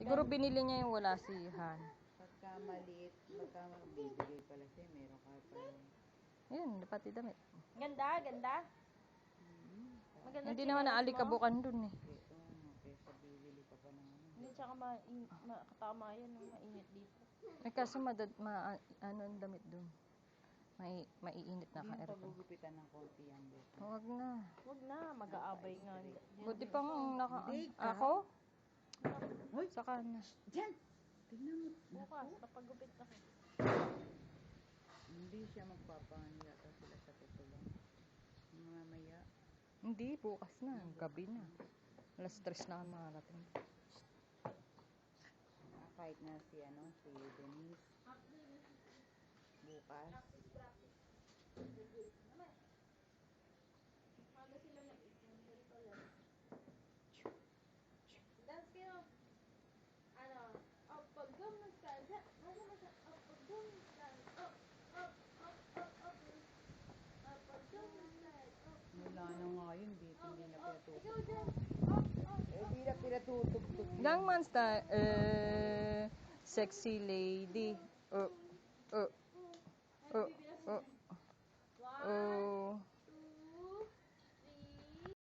Siguro binili niya yung wala si Han. Pagka maliit, pagka magbibigay pala siya, meron ka pa. Yun, pati damit. Ganda, ganda. Maganda Hindi naman naalikabukan dun eh. Ito, kesa bibili ka pa ng ano. Hindi, tsaka makatama yan, no? Mainit dito. Eh kaso ano ang damit dun. Maiinit na Hindi yung ka-aircon. pagugupitan ng konti yan dito. Huwag na. Huwag na, mag-aabay nga. Buti pang Hindi ka. ako? Hoy! Saka na. Diyan! Tignan mo. Bukas, napagupit ako. Hindi siya magpapangiya ka sila sa tutulong. Mamaya. Hindi, bukas na. Gabi na. Alas 3 na marating. Kahit na si Denise. Bukas. Dance kayo. Ano? Up, pag-gum ng skadya. Ano mo siya? Up, pag-gum ng skadya. Up, up, up, up, up. Up, pag-gum ng skadya. Up. Wala na nga yun. Dito hindi na pinatutog. Ikaw dyan. Up, up. Hindi na pinatutog. Gangnam Style, sexy lady.